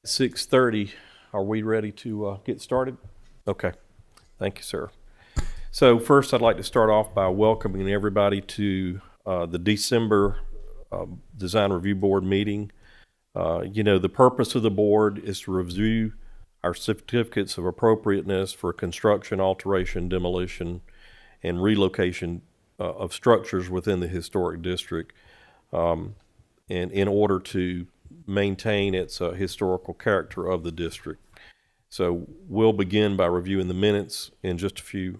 6:30. Are we ready to get started? Okay. Thank you, sir. So first, I'd like to start off by welcoming everybody to the December Design Review Board meeting. The purpose of the board is to review our certificates of appropriateness for construction, alteration, demolition, and relocation of structures within the historic district, and in order to maintain its historical character of the district. So we'll begin by reviewing the minutes in just a few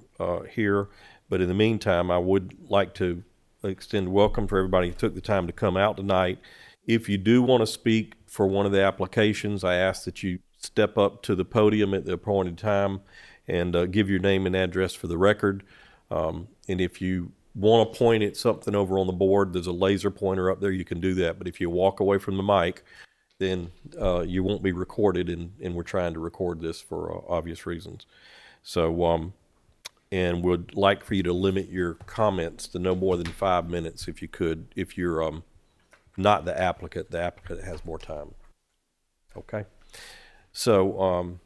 here, but in the meantime, I would like to extend welcome for everybody who took the time to come out tonight. If you do want to speak for one of the applications, I ask that you step up to the podium at the appointed time and give your name and address for the record. And if you want to point at something over on the board, there's a laser pointer up there, you can do that. But if you walk away from the mic, then you won't be recorded, and we're trying to record this for obvious reasons. So, and would like for you to limit your comments to no more than 5 minutes if you could. If you're not the applicant has more time. Okay. So,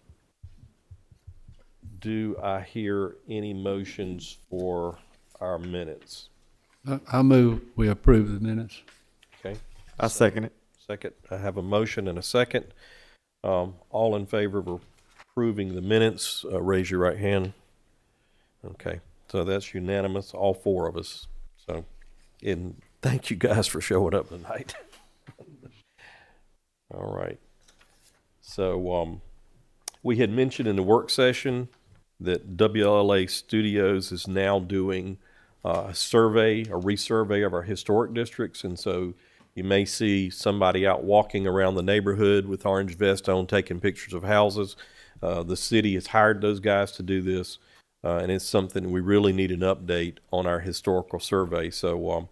do I hear any motions for our minutes? I move we approve the minutes. Okay. I second it. Second. I have a motion and a second. All in favor of approving the minutes, raise your right hand. Okay. So that's unanimous, all four of us. So, and thank you guys for showing up tonight. All right. So, we had mentioned in the work session that WLA Studios is now doing a resurvey of our historic districts. And so you may see somebody out walking around the neighborhood with orange vest on, taking pictures of houses. The city has hired those guys to do this, and it's something we really need an update on our historical survey. So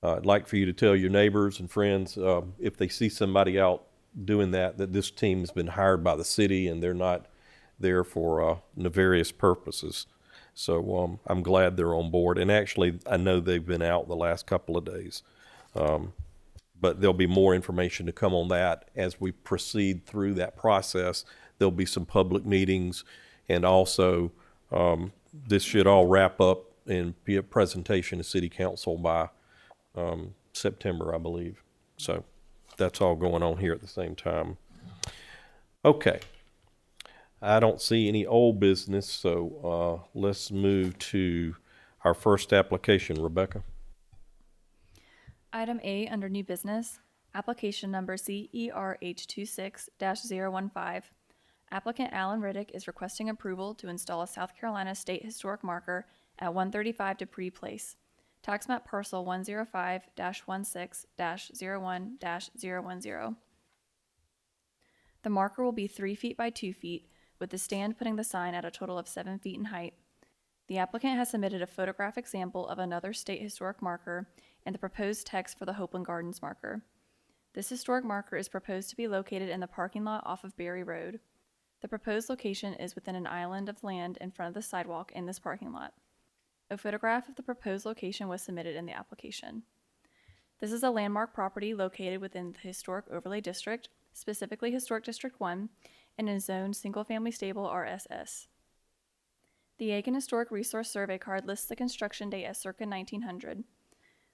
I'd like for you to tell your neighbors and friends if they see somebody out doing that this team has been hired by the city and they're not there for nefarious purposes. So I'm glad they're on board. And actually, I know they've been out the last couple of days. But there'll be more information to come on that as we proceed through that process. There'll be some public meetings, and also this should all wrap up and be a presentation to City Council by September, I believe. So that's all going on here at the same time. Okay. I don't see any old business, so let's move to our first application. Rebecca. Item A under new business, application number CERH26-015. Applicant Alan Riddick is requesting approval to install a South Carolina State Historic Marker at 135 Dupree Place. Tax map parcel 105-16-01-010. The marker will be 3 feet by 2 feet, with the stand putting the sign at a total of 7 feet in height. The applicant has submitted a photographic sample of another state historic marker and the proposed text for the Hopeland Gardens marker. This historic marker is proposed to be located in the parking lot off of Berry Road. The proposed location is within an island of land in front of the sidewalk in this parking lot. A photograph of the proposed location was submitted in the application. This is a landmark property located within the Historic Overlay District, specifically Historic District 1, and is zoned single-family stable RSS. The Aiken Historic Resource Survey card lists the construction date as circa 1900.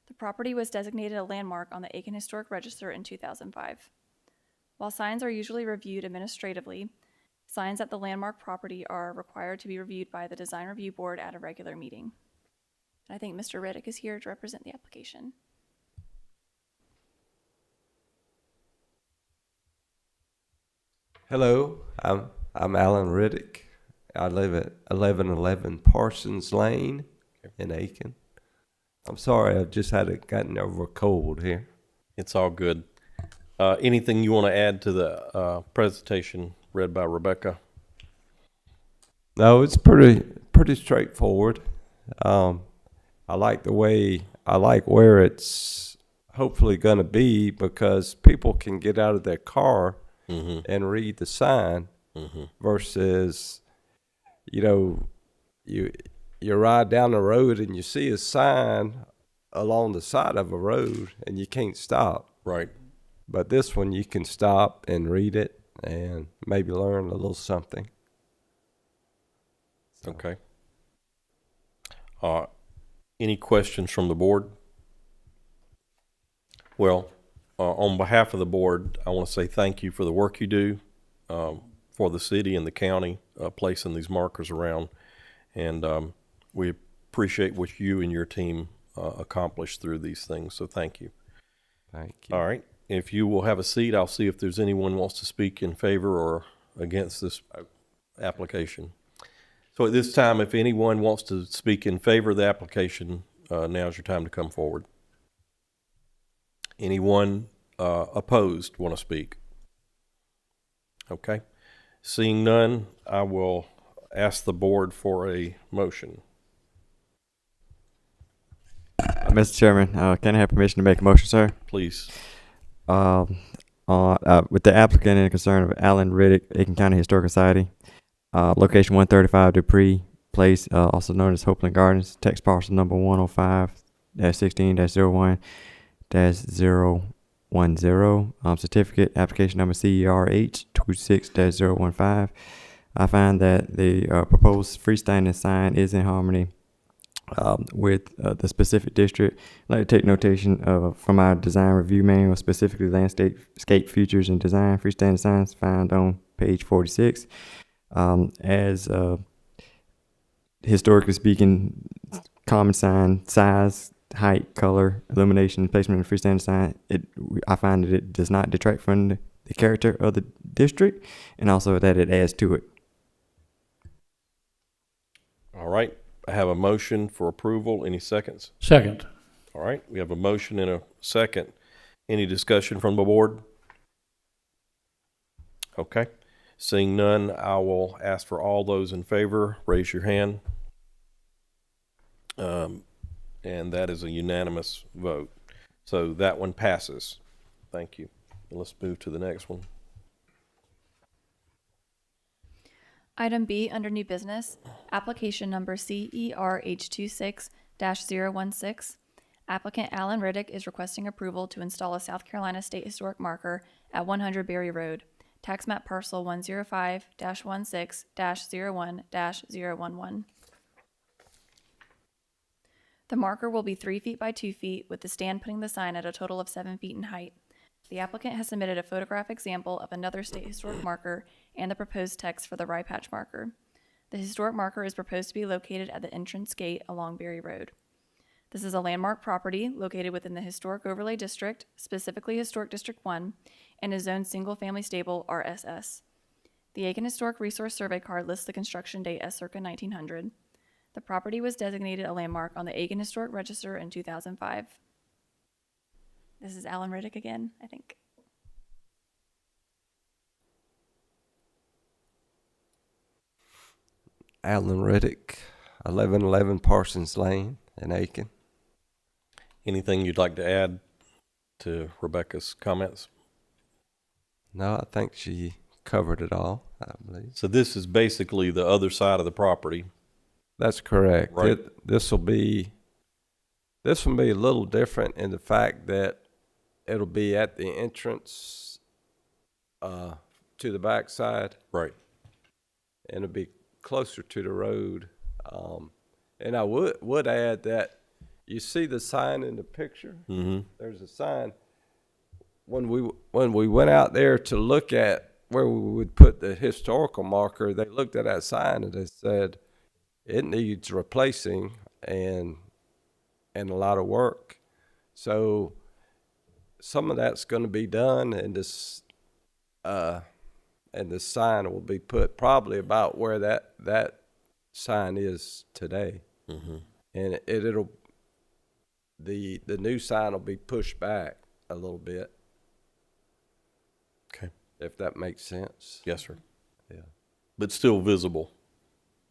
The property was designated a landmark on the Aiken Historic Register in 2005. While signs are usually reviewed administratively, signs at the landmark property are required to be reviewed by the Design Review Board at a regular meeting. I think Mr. Riddick is here to represent the application. Hello, I'm Alan Riddick. I live at 1111 Parsons Lane in Aiken. I'm sorry, I've just gotten over a cold here. It's all good. Anything you want to add to the presentation read by Rebecca? No, it's pretty straightforward. I like where it's hopefully going to be, because people can get out of their car and read the sign versus, you ride down the road and you see a sign along the side of a road and you can't stop. Right. But this one you can stop and read it and maybe learn a little something. So, Okay. Any questions from the board? Well, on behalf of the board, I want to say thank you for the work you do for the city and the county, placing these markers around. And we appreciate what you and your team accomplished through these things. So thank you. thank you. All right. If you will have a seat, I'll see if there's anyone who wants to speak in favor or against this application. So at this time, if anyone wants to speak in favor of the application, now's your time to come forward. Anyone opposed want to speak? Okay. Seeing none, I will ask the board for a motion. Mr. Chairman, can I have permission to make a motion, sir? Please. With the applicant and concern of Alan Riddick, Aiken County Historical Society, location 135 Dupree Place, also known as Hopeland Gardens, text parcel number 105-16-01-010, certificate application number CERH 26-015. I find that the proposed freestanding sign is in harmony with the specific district. I'd like to take notation from our design review manual, specifically landscape features and design freestanding signs found on page 46. As historically speaking, common sign size, height, color, illumination, placement of freestanding sign, I find that it does not detract from the character of the district, and also that it adds to it. All right. I have a motion for approval. Any seconds? Second. All right. We have a motion and a second. Any discussion from the board? Okay. Seeing none, I will ask for all those in favor. Raise your hand. And that is a unanimous vote. So that one passes. Thank you. And let's move to the next one. Item B under new business, application number CERH26-016. Applicant Alan Riddick is requesting approval to install a South Carolina State Historic marker at 100 Berry Road, tax map parcel 105-16-01-011. The marker will be 3 feet by 2 feet, with the stand putting the sign at a total of 7 feet in height. The applicant has submitted a photograph example of another state historic marker and the proposed text for the rye patch marker. The historic marker is proposed to be located at the entrance gate along Berry Road. This is a landmark property located within the Historic Overlay District, specifically Historic District 1, and is zoned single-family stable RSS. The Aiken Historic Resource Survey card lists the construction date as circa 1900. The property was designated a landmark on the Aiken Historic Register in 2005. This is Alan Riddick again, I think. Alan Riddick, 1111 Parsons Lane in Aiken. Anything you'd like to add to Rebecca's comments? No, I think she covered it all, I believe. So this is basically the other side of the property. That's correct. Right. This will be a little different in the fact that it'll be at the entrance to the backside, Right. and it'll be closer to the road. And I would add that you see the sign in the picture. Mm-hmm. There's a sign. When we went out there to look at where we would put the historical marker, they looked at that sign and they said it needs replacing and a lot of work. So some of that's going to be done, and this sign will be put probably about where that sign is today. Mm-hmm. And it'll the new sign will be pushed back a little bit. Okay. If that makes sense. Yes, sir. Yeah. But still visible.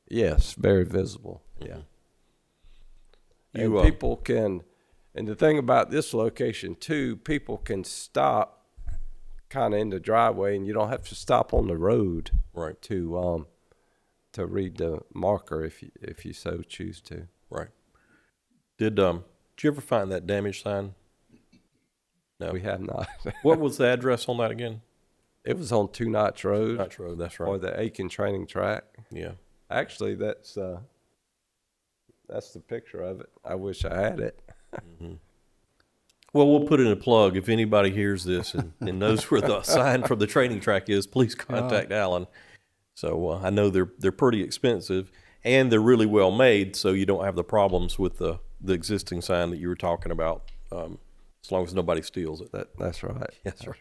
Yes, very visible. Yeah. You, And people can, and the thing about this location too, people can stop kind of in the driveway, and you don't have to stop on the road Right. to read the marker if you so choose to. Right. Did you ever find that damaged sign? No. We have not. What was the address on that again? It was on Two Notch Road. Notch Road, that's Or right. the Aiken training track. Yeah. Actually, that's the picture of it. I wish I had it. Well, we'll put in a plug. If anybody hears this and knows where the sign from the training track is, please contact Alan. So I know they're pretty expensive, and they're really well made, so you don't have the problems with the existing sign that you were talking about, as long as nobody steals it. That's right. Yes, sir.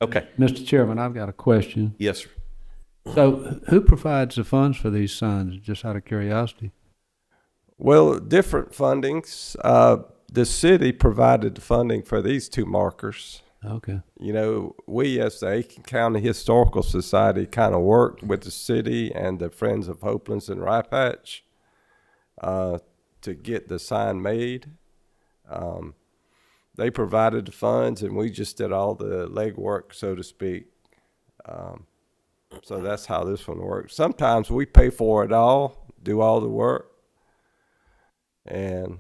Okay. Mr. Chairman, I've got a question. Yes, sir. So who provides the funds for these signs, just out of curiosity? Well, different fundings. The city provided the funding for these two markers. Okay. You know, we as the Aiken County Historical Society kind of worked with the city and the Friends of Hopelands and Rye Patch to get the sign made. They provided the funds, and we just did all the legwork, so to speak. So that's how this one works. Sometimes we pay for it all, do all the work, and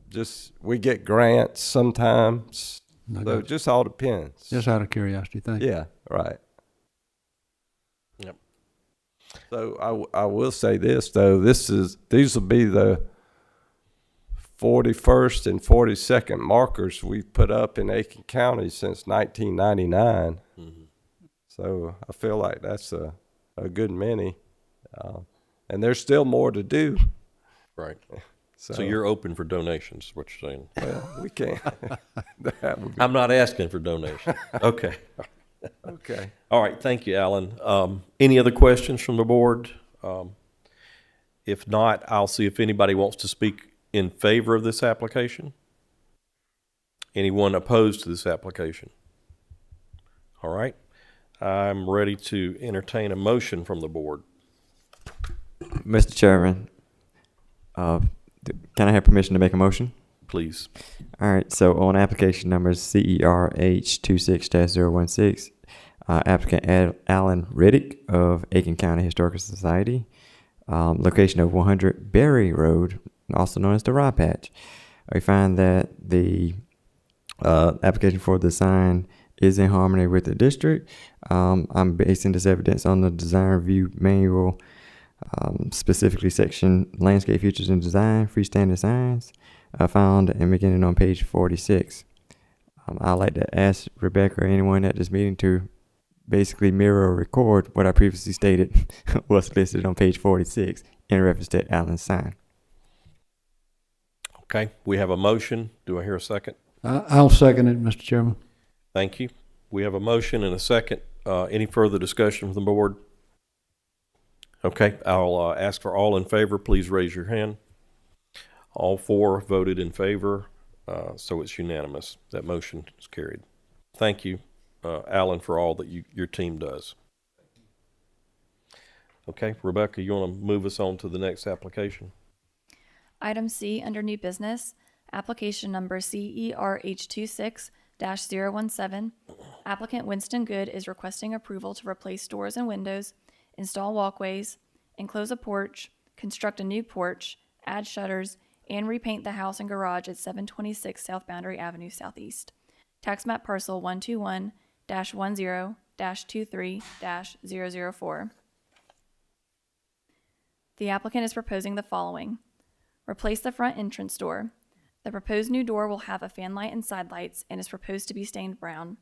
just we get grants sometimes. So it just all depends. Just out of curiosity, thank you. Yeah, right. Yep. So I will say this though, these will be the 41st and 42nd markers we've put up in Aiken County since 1999. So I feel like that's a good many, and there's still more to do. Right. So, So you're open for donations, is what you're saying. well, we can't. That would be I'm not asking for donations. Okay. okay. All right, thank you, Alan. Any other questions from the board? If not, I'll see if anybody wants to speak in favor of this application. Anyone opposed to this application? All right, I'm ready to entertain a motion from the board. Mr. Chairman, can I have permission to make a motion? Please. All right, so on application number CERH 26-016, applicant Alan Riddick of Aiken County Historical Society, location of 100 Berry Road, also known as the Rye Patch. We find that the application for the sign is in harmony with the district. I'm basing this evidence on the design review manual, specifically section landscape features and design, freestanding signs, found and beginning on page 46. I'd like to ask Rebecca or anyone at this meeting to basically mirror or record what I previously stated was listed on page 46 in reference to Allen's sign. Okay, we have a motion. Do I hear a second? I'll second it, Mr. Chairman. Thank you. We have a motion and a second. Any further discussion from the board? Okay, I'll ask for all in favor. Please raise your hand. All four voted in favor, so it's unanimous. That motion is carried. Thank you, Alan, for all that your team does. Okay, Rebecca, you want to move us on to the next application? Item C under new business, application number CERH26-017. Applicant Winston Good is requesting approval to replace doors and windows, install walkways, enclose a porch, construct a new porch, add shutters, and repaint the house and garage at 726 South Boundary Avenue Southeast. Tax map parcel 121-10-23-004. The applicant is proposing the following. Replace the front entrance door. The proposed new door will have a fan light and side lights and is proposed to be stained brown.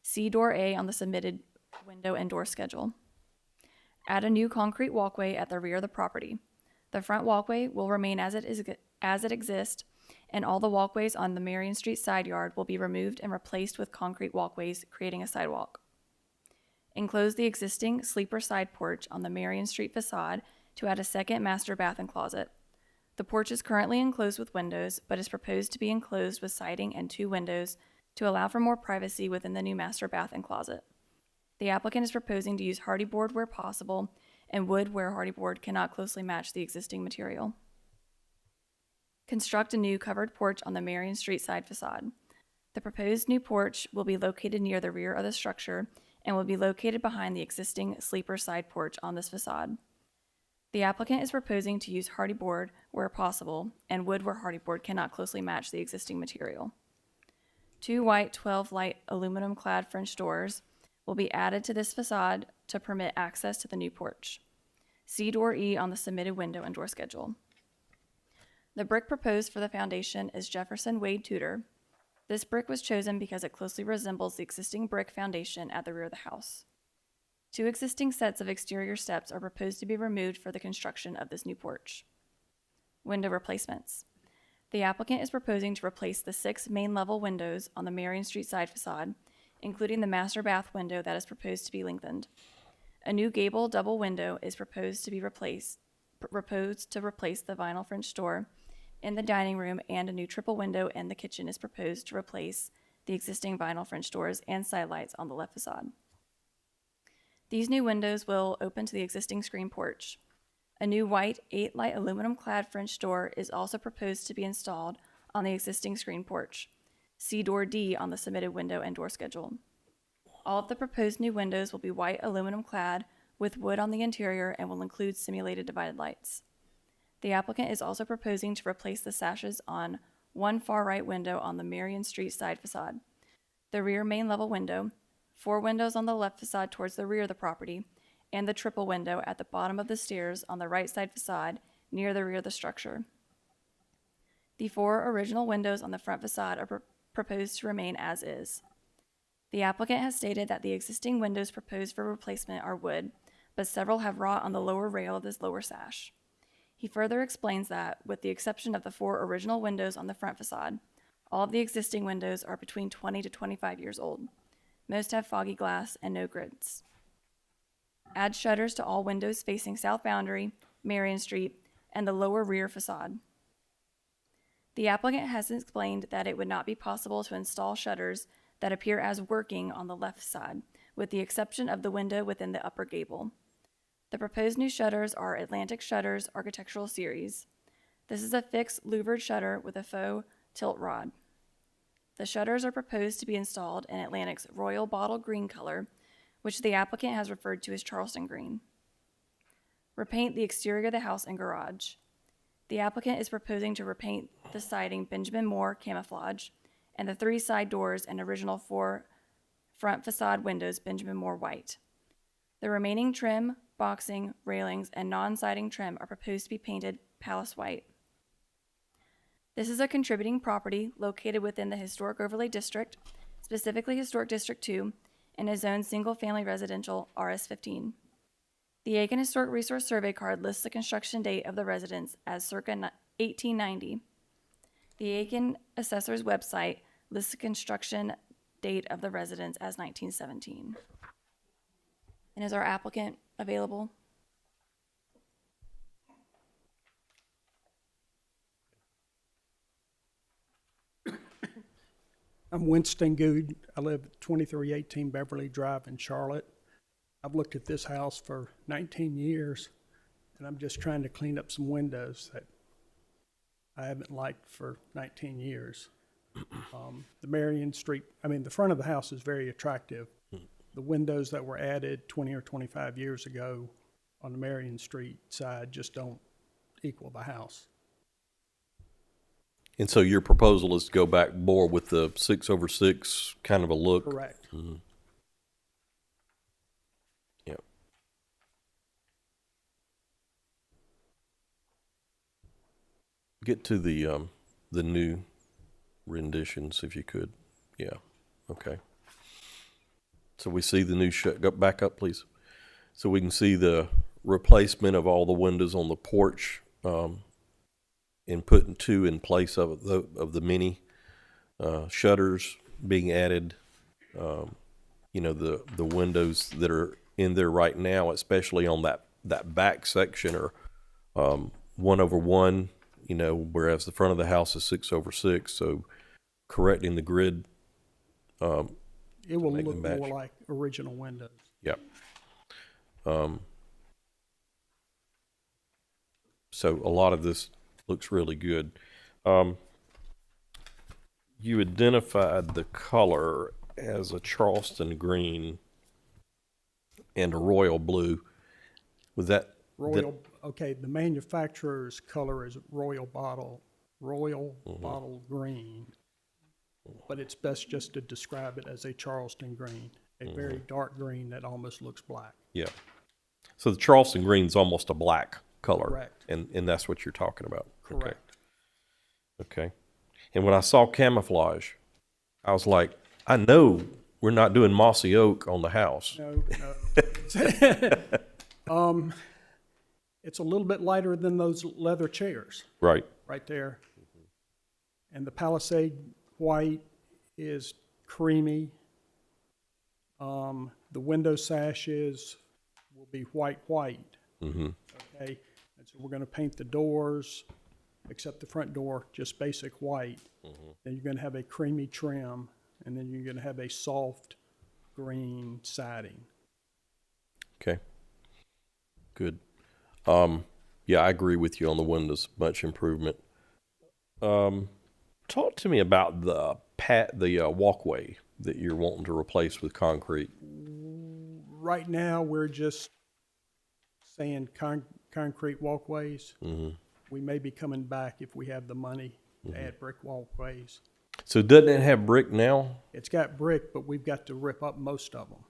See door A on the submitted window and door schedule. Add a new concrete walkway at the rear of the property. The front walkway will remain as it exists, and all the walkways on the Marion Street side yard will be removed and replaced with concrete walkways, creating a sidewalk. Enclose the existing sleeper side porch on the Marion Street facade to add a second master bath and closet. The porch is currently enclosed with windows, but is proposed to be enclosed with siding and 2 windows to allow for more privacy within the new master bath and closet. The applicant is proposing to use hardy board where possible and wood where hardy board cannot closely match the existing material. Construct a new covered porch on the Marion Street side facade. The proposed new porch will be located near the rear of the structure and will be located behind the existing sleeper side porch on this facade. The applicant is proposing to use hardy board where possible and wood where hardy board cannot closely match the existing material. 2 white 12 light aluminum clad French doors will be added to this facade to permit access to the new porch. See door E on the submitted window and door schedule. The brick proposed for the foundation is Jefferson Wade Tudor. This brick was chosen because it closely resembles the existing brick foundation at the rear of the house. 2 existing sets of exterior steps are proposed to be removed for the construction of this new porch. Window replacements. The applicant is proposing to replace the 6 main level windows on the Marion Street side facade, including the master bath window that is proposed to be lengthened. A new gable double window is proposed to replace the vinyl French door in the dining room, and a new triple window in the kitchen is proposed to replace the existing vinyl French doors and side lights on the left facade. These new windows will open to the existing screen porch. A new white 8-light aluminum-clad French door is also proposed to be installed on the existing screen porch. See door D on the submitted window and door schedule. All of the proposed new windows will be white aluminum-clad with wood on the interior and will include simulated divided lights. The applicant is also proposing to replace the sashes on one far right window on the Marion Street side facade, the rear main level window, 4 windows on the left facade towards the rear of the property, and the triple window at the bottom of the stairs on the right side facade near the rear of the structure. The 4 original windows on the front facade are proposed to remain as is. The applicant has stated that the existing windows proposed for replacement are wood, but several have wrought on the lower rail of this lower sash. He further explains that, with the exception of the 4 original windows on the front facade, all of the existing windows are between 20 to 25 years old. Most have foggy glass and no grids. Add shutters to all windows facing south boundary, Marion Street, and the lower rear facade. The applicant has explained that it would not be possible to install shutters that appear as working on the left side, with the exception of the window within the upper gable. The proposed new shutters are Atlantic Shutters Architectural Series. This is a fixed louvered shutter with a faux tilt rod. The shutters are proposed to be installed in Atlantic's royal bottle green color, which the applicant has referred to as Charleston green. Repaint the exterior of the house and garage. The applicant is proposing to repaint the siding Benjamin Moore camouflage and the 3 side doors and original 4 front facade windows Benjamin Moore white. The remaining trim, boxing, railings, and non-siding trim are proposed to be painted Palace white. This is a contributing property located within the Historic Overlay District, specifically Historic District 2, and is zoned single-family residential RS15. The Aiken Historic Resource Survey card lists the construction date of the residence as circa 1890. The Aiken Assessor's website lists the construction date of the residence as 1917. And is our applicant available? I'm Winston Good. I live at 2318 Beverly Drive in Charlotte. I've looked at this house for 19 years, and I'm just trying to clean up some windows that I haven't liked for 19 years. The Marion Street, the front of the house is very attractive. The windows that were added 20 or 25 years ago on the Marion Street side just don't equal the house. And so your proposal is to go back more with the 6/6 kind of a look? Correct. Mm-hmm. Yeah. Get to the new renditions if you could. Yeah. Okay. So we see the new go back up, please. So we can see the replacement of all the windows on the porch, and putting 2 in place of the mini shutters being added. The windows that are in there right now, especially on that back section, are 1/1. Whereas the front of the house is 6/6. So correcting the grid. It will look more like original windows. Yep. So a lot of this looks really good. You identified the color as a Charleston green and a royal blue. Was that Royal? Okay, the manufacturer's color is royal bottle green, but it's best just to describe it as a Charleston green. a very dark green that almost looks black. Yeah. So the Charleston green's almost a black color. Correct. And that's what you're talking about. Correct. Okay. And when I saw camouflage, I was like, I know we're not doing mossy oak on the house. No. It's a little bit lighter than those leather chairs Right. right there. And the Palisade white is creamy. The window sashes will be white. Mm-hmm. Okay, and so we're going to paint the doors, except the front door, just basic white. Then you're going to have a creamy trim, and then you're going to have a soft green siding. Okay. Good. Yeah, I agree with you on the windows. Much improvement. Talk to me about the walkway that you're wanting to replace with concrete. Right now, we're just saying concrete walkways. Mm-hmm. We may be coming back if we have the money to add brick walkways. So doesn't it have brick now? It's got brick, but we've got to rip up most of them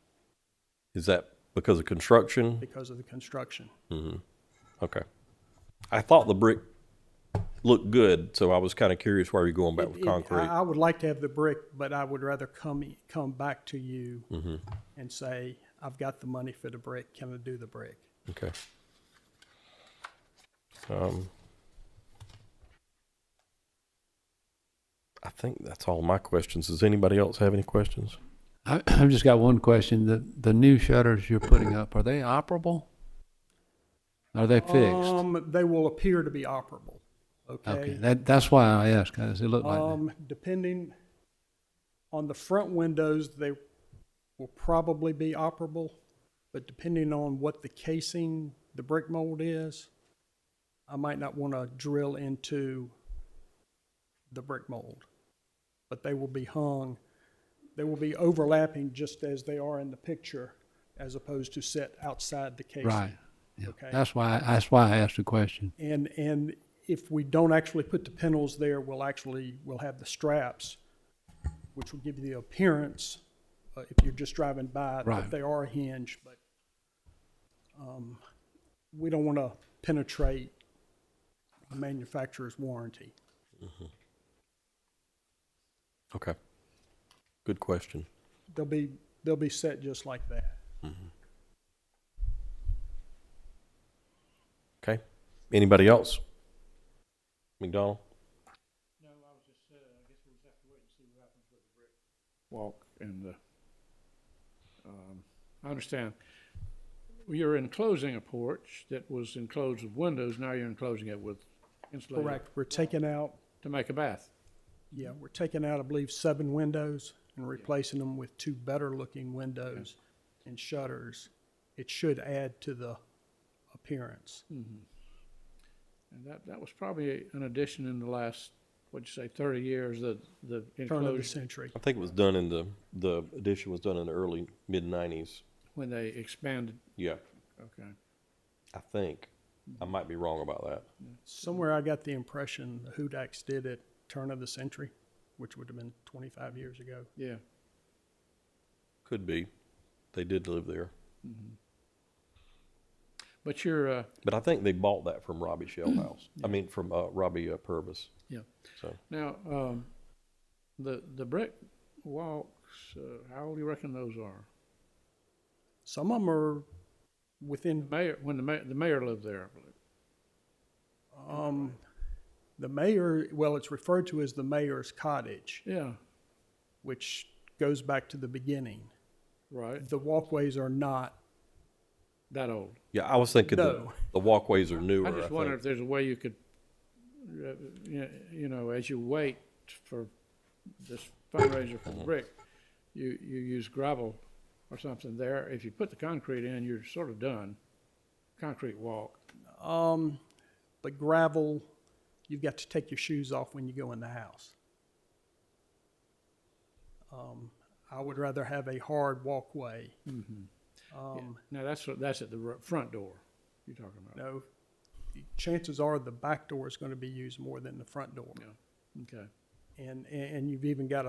Is that because of construction? because of the construction. Mm-hmm. Okay. I thought the brick looked good, so I was kind of curious why you're going back with concrete. I would like to have the brick, but I would rather come back to you Mm-hmm. and say, I've got the money for the brick, can I do the brick? Okay. I think that's all my questions. Does anybody else have any questions? I've just got one question. The new shutters you're putting up, are they operable? Are they fixed? They will appear to be operable, Okay, that's why I asked. Does it look like that? Depending on the front windows, they will probably be operable, but depending on what the casing, the brick mold is, I might not want to drill into the brick mold. But they will be hung, they will be overlapping just as they are in the picture, as opposed to set outside the casing. Right. Yeah. Okay. That's why I asked the question. And if we don't actually put the panels there, we'll have the straps, which will give you the appearance, if you're just driving by, Right. that they are hinged, but we don't want to penetrate the manufacturer's warranty. Okay. Good question. They'll be set just like that. Okay. Anybody else? McDonald? Walk and I understand. You're enclosing a porch that was enclosed with windows, now you're enclosing it with insulated. Correct. We're taking out, To make a bath. we're taking out, I believe, 7 windows and replacing them with 2 better-looking windows and shutters. It should add to the appearance. And that was probably an addition in the last, what'd you say, 30 years, the Turn of the enclosure, century. I think it was done in the addition was done in the early mid-90s. when they expanded. Yeah, Okay. I think. I might be wrong about that. Somewhere I got the impression the Hudaks did it turn of the century, which would have been 25 years ago. Yeah. Could be. They did live there. But you're, But I think they bought that from Robbie Shellhouse. I mean, from Robbie Purvis. yeah. So Now, the brick walks, how old do you reckon those are? Some of them are within, When the mayor lived there, I believe. the mayor, well, it's referred to as the mayor's cottage, Yeah, which goes back to the beginning. right. The walkways are not, That old. yeah, I was thinking No. the walkways are newer. I just wonder think. if there's a way you could, you know, as you wait for this fundraiser for the brick, you use gravel or something there. If you put the concrete in, you're sort of done. Concrete walk. but gravel, you've got to take your shoes off when you go in the house. I would rather have a hard walkway. Yeah. Now, that's at the front door you're talking about. No, chances are the back door is going to be used more than the front door. Yeah. Okay. And you've even got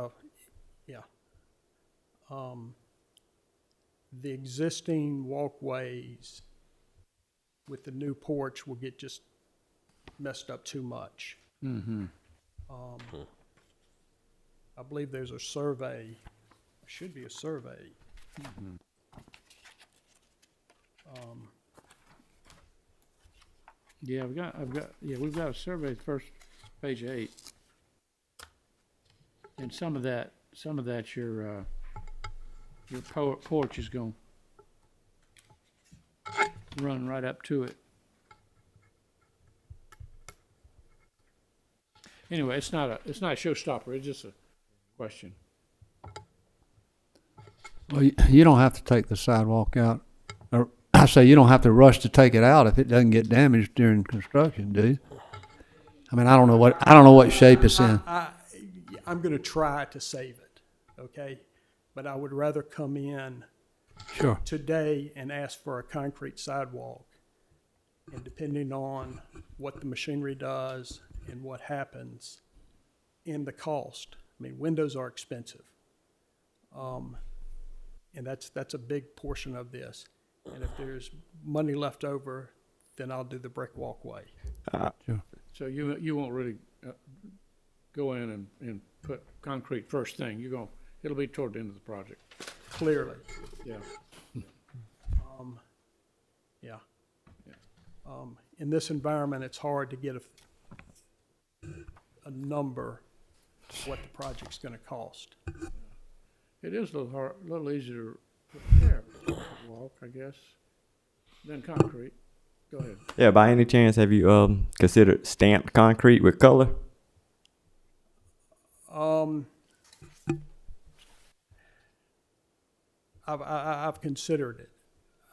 the existing walkways with the new porch will get just messed up too much. Mm-hmm. I believe there's a survey, should be a survey. Yeah, we've got a survey, first page 8. And some of that your porch is gonna run right up to it. Anyway, it's not a showstopper, it's just a question. Well, you don't have to take the sidewalk out, or I say you don't have to rush to take it out if it doesn't get damaged during construction, do you? I mean, I don't know what shape it's in. I'm gonna try to save it, okay? But I would rather come in Sure. today and ask for a concrete sidewalk. And depending on what the machinery does and what happens in the cost, I mean, windows are expensive. And that's a big portion of this. And if there's money left over, then I'll do the brick walkway. So you won't really go in and put concrete first thing. It'll be toward the end of the project. Clearly, Yeah. yeah. In this environment, it's hard to get a number of what the project's gonna cost. It is a little easier to prepare walk, I guess, than concrete. Go ahead. Yeah, by any chance, have you considered stamped concrete with color? I've considered it.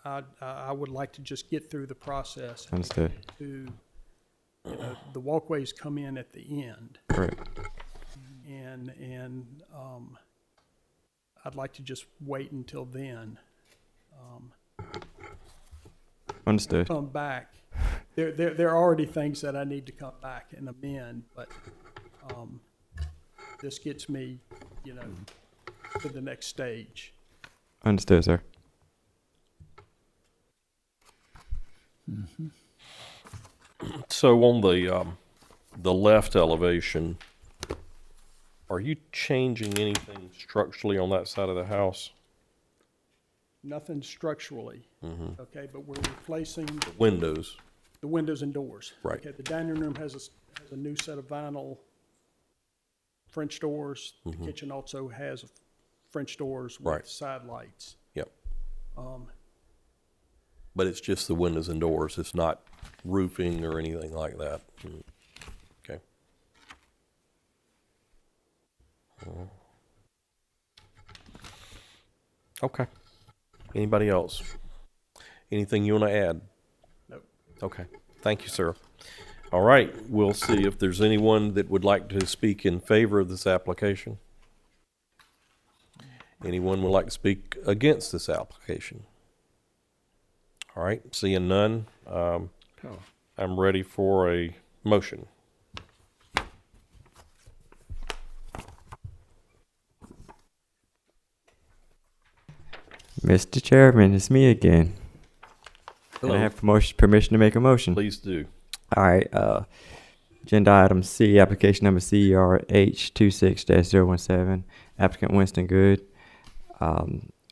I would like to just get through the process. and Understood. To, the walkways come in at the end, Correct. and I'd like to just wait until then. Understood. Come back. There are already things that I need to come back and amend, but this gets me, to the next stage. Understood, sir. So on the left elevation, are you changing anything structurally on that side of the house? Nothing structurally, okay, but we're replacing Windows, the windows and doors. Right. Okay, the dining room has a new set of vinyl French doors. The kitchen also has French doors with Right. side lights. yep. But it's just the windows and doors, it's not roofing or anything like that? Okay. Okay. Anybody else? Anything you want to add? Nope. Okay, thank you, sir. All right, we'll see if there's anyone that would like to speak in favor of this application. Anyone would like to speak against this application? All right, seeing none, I'm ready for a motion. Mr. Chairman, it's me again. Can I Hello. have permission to make a motion? Please do. All right. Agenda item C, application number CRH 26-017. Applicant Winston Good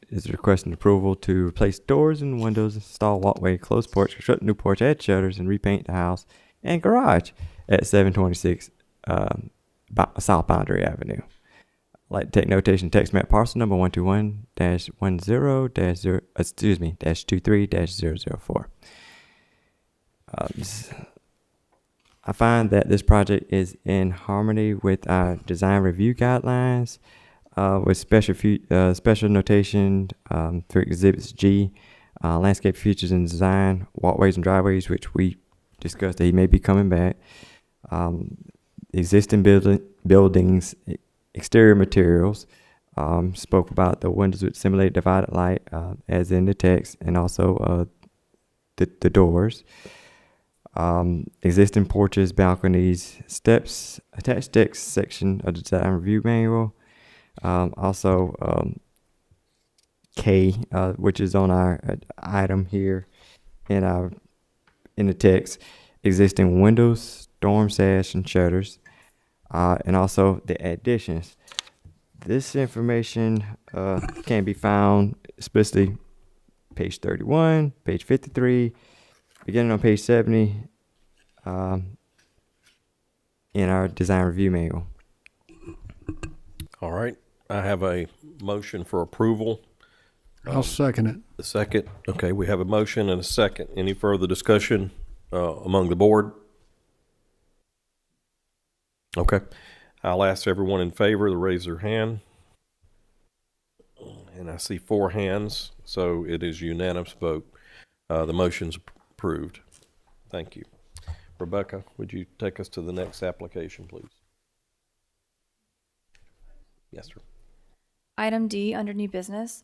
is requesting approval to replace doors and windows, install walkway, close porch, construct new porch, add shutters, and repaint the house and garage at 726 South Boundary Avenue. I'd like to take notation text map parcel number 121-10-23-004. I find that this project is in harmony with our design review guidelines, with special notation for exhibits G, landscape features and design, walkways and driveways, which we discussed that he may be coming back, existing buildings, exterior materials, spoke about the windows with simulated divided light, as in the text, and also the doors. Existing porches, balconies, steps, attached decks section of the design review manual. Also, K, which is on our item here in the text, existing windows, storm sash, and shutters, and also the additions. This information can be found, especially page 31, page 53, beginning on page 70, in our design review manual. All right. I have a motion for approval. I'll second it. A second. Okay, we have a motion and a second. Any further discussion among the board? Okay. I'll ask everyone in favor to raise their hand. And I see 4 hands, so it is unanimous vote. The motion's approved. Thank you. Rebecca, would you take us to the next application, please? Yes, sir. Item D under new business,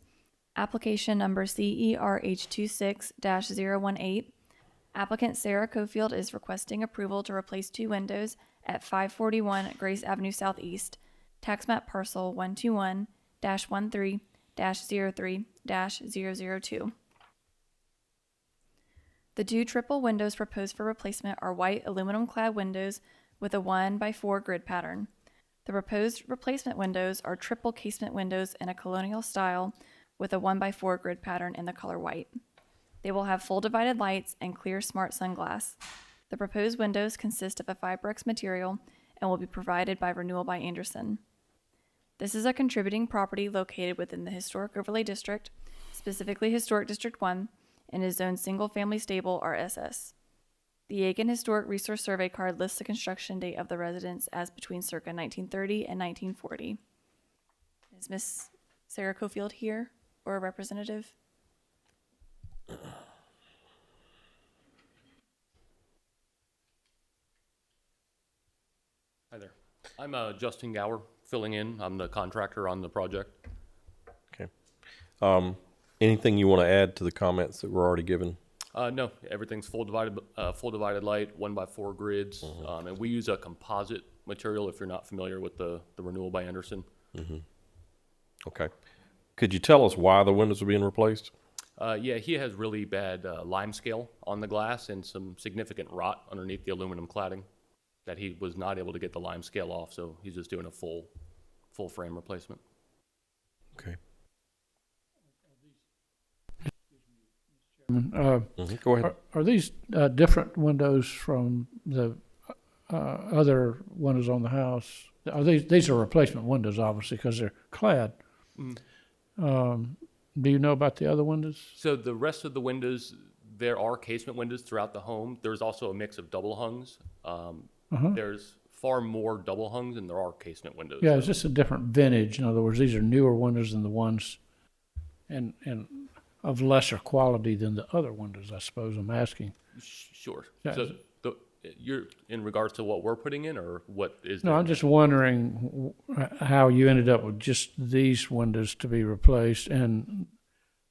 application number CERH26-018. Applicant Sarah Cofield is requesting approval to replace 2 windows at 541 Grace Avenue Southeast, tax map parcel 121-13-03-002. The 2 triple windows proposed for replacement are white aluminum clad windows with a 1x4 grid pattern. The proposed replacement windows are triple casement windows in a colonial style with a 1x4 grid pattern in the color white. They will have full divided lights and clear smart sunglass. The proposed windows consist of a Fibrex material and will be provided by Renewal by Anderson. This is a contributing property located within the Historic Overlay District, specifically Historic District 1, and is zoned single-family stable RSS. The Aiken Historic Resource Survey card lists the construction date of the residence as between circa 1930 and 1940. Is Miss Sarah Cofield here, or a representative? Hi there. I'm Justin Gower, filling in. I'm the contractor on the project. Okay. Anything you want to add to the comments that were already given? No, everything's full divided light, 1x4 grids, and we use a composite material. If you're not familiar with the Renewal by Anderson. Okay. Could you tell us why the windows are being replaced? Yeah, he has really bad lime scale on the glass and some significant rot underneath the aluminum cladding that he was not able to get the lime scale off, so he's just doing a full frame replacement. Okay. Go ahead. Are these different windows from the other windows on the house? These are replacement windows, obviously, because they're clad. Do you know about the other windows? So the rest of the windows, there are casement windows throughout the home. There's also a mix of double hungs. There's far more double hungs than there are casement windows. Yeah, it's just a different vintage. In other words, these are newer windows than the ones, and of lesser quality than the other windows, I suppose I'm asking. Sure. Yeah. So you're in regards to what we're putting in, or what is? No, I'm just wondering how you ended up with just these windows to be replaced, and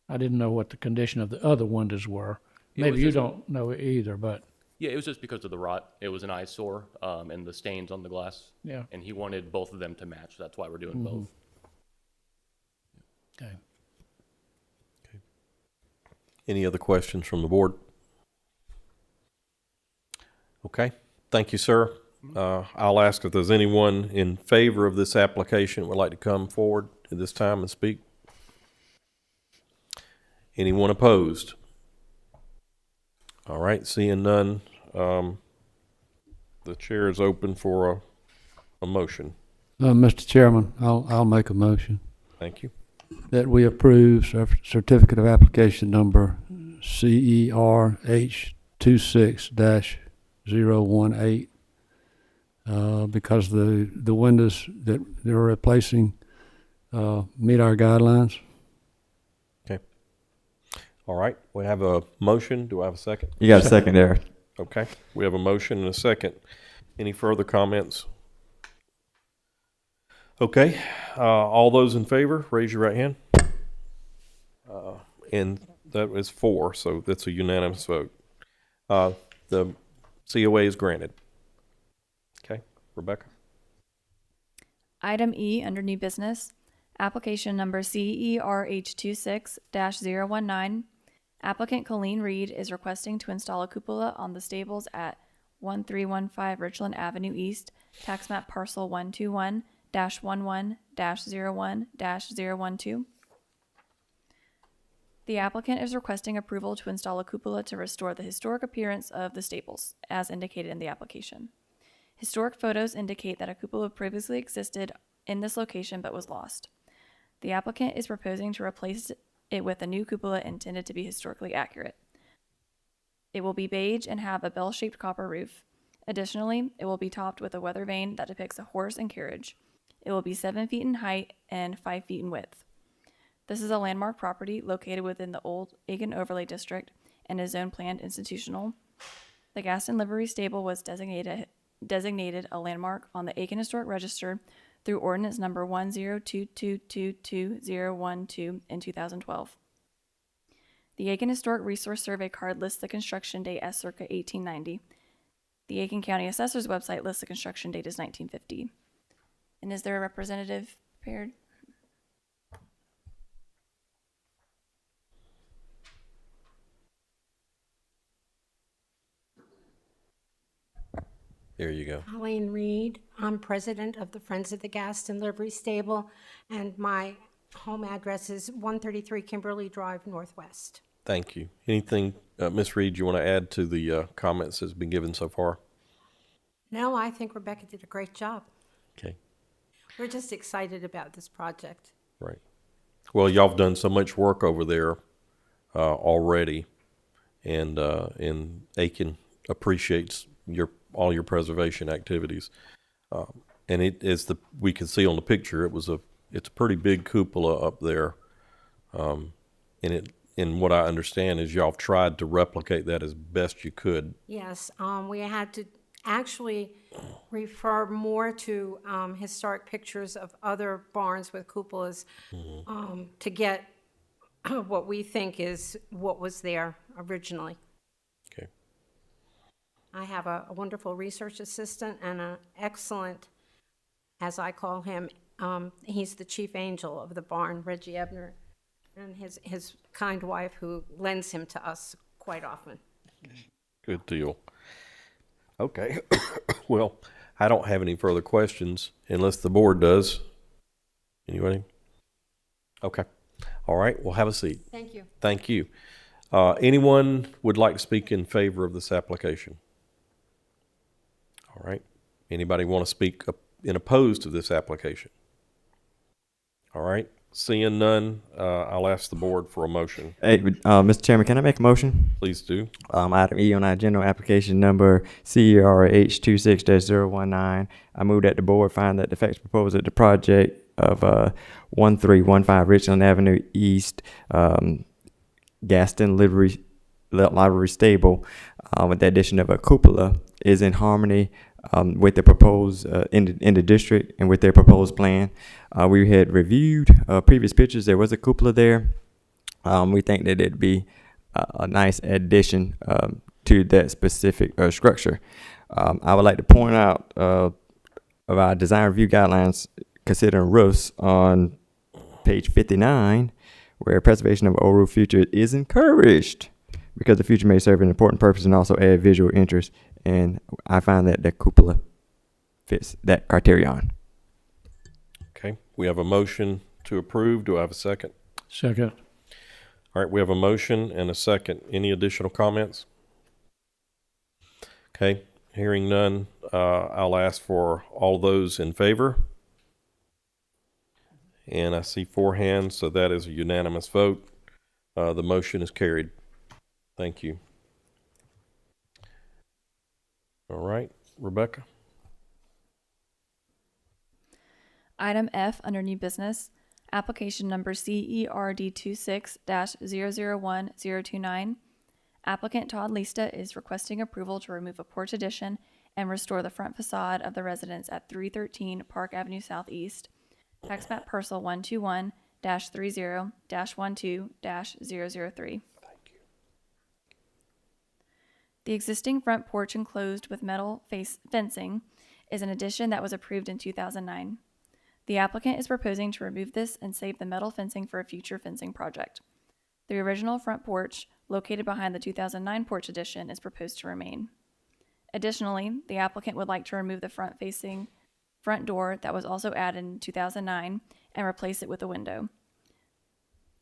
I didn't know what the condition of the other windows were. Maybe you don't know either, but. Yeah, it was just because of the rot. It was an eyesore, and the stains on the glass. Yeah. And he wanted both of them to match. That's why we're doing both. Okay. Any other questions from the board? Okay. Thank you, sir. I'll ask if there's anyone in favor of this application would like to come forward at this time and speak. Anyone opposed? All right, seeing none, the chair is open for a motion. Mr. Chairman, I'll make a motion Thank you. that we approve certificate of application number CERH26-018 because the windows that they're replacing meet our guidelines. All right, we have a motion. Do I have a second? You got a second there. Okay, we have a motion and a second. Any further comments? Okay, all those in favor, raise your right hand. And that is 4, so that's a unanimous vote. The COA is granted. Okay, Rebecca? Item E under new business, Application number CERH26-019. Applicant Colleen Reed is requesting to install a cupola on the stables at 1315 Richland Avenue East, tax map parcel 121-11-01-012. The applicant is requesting approval to install a cupola to restore the historic appearance of the stables, as indicated in the application. Historic photos indicate that a cupola previously existed in this location but was lost. The applicant is proposing to replace it with a new cupola intended to be historically accurate. It will be beige and have a bell-shaped copper roof. Additionally, it will be topped with a weather vane that depicts a horse and carriage. It will be 7 feet in height and 5 feet in width. This is a landmark property located within the old Aiken Overlay District and is zone planned institutional. The Gaston Livery Stable was designated a landmark on the Aiken Historic Register through ordinance number 102222012 in 2012. The Aiken Historic Resource Survey card lists the construction date as circa 1890. The Aiken County Assessor's website lists the construction date as 1950. And is there a representative prepared? There you go. Colleen Reed. I'm president of the Friends of the Gaston Livery Stable, and my home address is 133 Kimberly Drive, Northwest. Thank you. Anything, Ms. Reed, you want to add to the comments that's been given so far? No, I think Rebecca did a great job. Okay, We're just excited about this project. right. Well, y'all have done so much work over there already, and Aiken appreciates all your preservation activities. And it is we can see on the picture, it's a pretty big cupola up there. And what I understand is y'all have tried to replicate that as best you could. Yes, we had to actually refer more to historic pictures of other barns with cupolas to get what we think is what was there originally. Okay. I have a wonderful research assistant and an excellent, as I call him, he's the chief angel of the barn, Reggie Ebner, and his kind wife who lends him to us quite often. Good deal. Okay. Well, I don't have any further questions unless the board does. Anybody? Okay. All right. Well, have a seat. Thank you. Thank you. Anyone would like to speak in favor of this application? All right. Anybody want to speak in opposed to this application? All right. Seeing none, I'll ask the board for a motion. Hey, Mr. Chairman, can I make a motion? Please do. Item E on our general application number CERH26-019. I move that the board find that the facts proposed at the project of 1315 Richland Avenue East, Gaston Livery Stable, with the addition of a cupola, is in harmony with the proposed in the district and with their proposed plan. We had reviewed previous pictures. There was a cupola there. We think that it'd be a nice addition to that specific structure. I would like to point out of our design review guidelines considering roofs on page 59, where preservation of old roof feature is encouraged because the future may serve an important purpose and also add visual interest. And I find that the cupola fits that criterion. Okay. We have a motion to approve. Do I have a second? Second. All right. We have a motion and a second. Any additional comments? Okay. Hearing none, I'll ask for all those in favor. And I see 4 hands, so that is a unanimous vote. The motion is carried. Thank you. All right, Rebecca. Item F under new business, application number CERD26-001029. Applicant Todd Lista is requesting approval to remove a porch addition and restore the front facade of the residence at 313 Park Avenue Southeast, tax map parcel 121-30-12-003. The existing front porch enclosed with metal fencing is an addition that was approved in 2009. The applicant is proposing to remove this and save the metal fencing for a future fencing project. The original front porch, located behind the 2009 porch addition, is proposed to remain. Additionally, the applicant would like to remove the front-facing front door that was also added in 2009 and replace it with a window.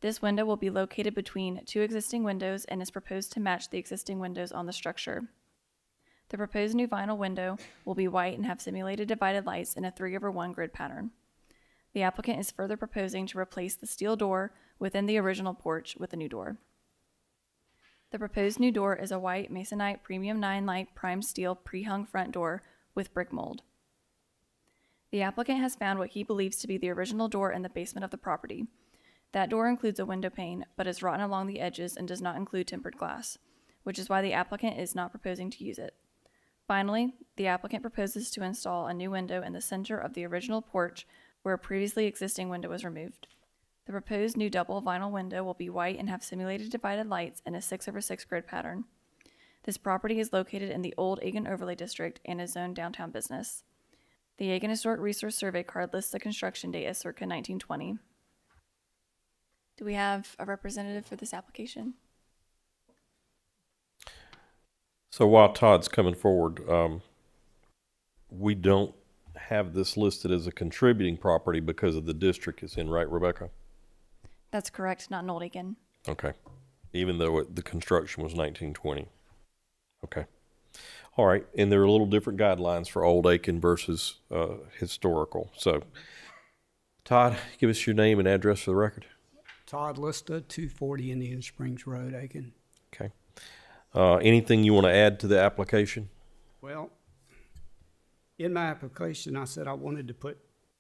This window will be located between two existing windows and is proposed to match the existing windows on the structure. The proposed new vinyl window will be white and have simulated divided lights in a 3/1 grid pattern. The applicant is further proposing to replace the steel door within the original porch with a new door. The proposed new door is a white Masonite Premium 9 Light Prime Steel pre-hung front door with brick mold. The applicant has found what he believes to be the original door in the basement of the property. That door includes a window pane, but is rotten along the edges and does not include tempered glass, which is why the applicant is not proposing to use it. Finally, the applicant proposes to install a new window in the center of the original porch where a previously existing window was removed. The proposed new double vinyl window will be white and have simulated divided lights in a 6/6 grid pattern. This property is located in the old Aiken Overlay District and is zoned downtown business. The Aiken Historic Resource Survey card lists the construction date as circa 1920. Do we have a representative for this application? So while Todd's coming forward, we don't have this listed as a contributing property because of the district it's in, right, Rebecca? That's correct, not in Old Aiken. Okay. Even though the construction was 1920. Okay. All right. And there are a little different guidelines for Old Aiken versus historical. So, Todd, give us your name and address for the record. Todd Lista, 240 Indian Springs Road, Aiken. Okay. Anything you want to add to the application? Well, in my application, I said I wanted to put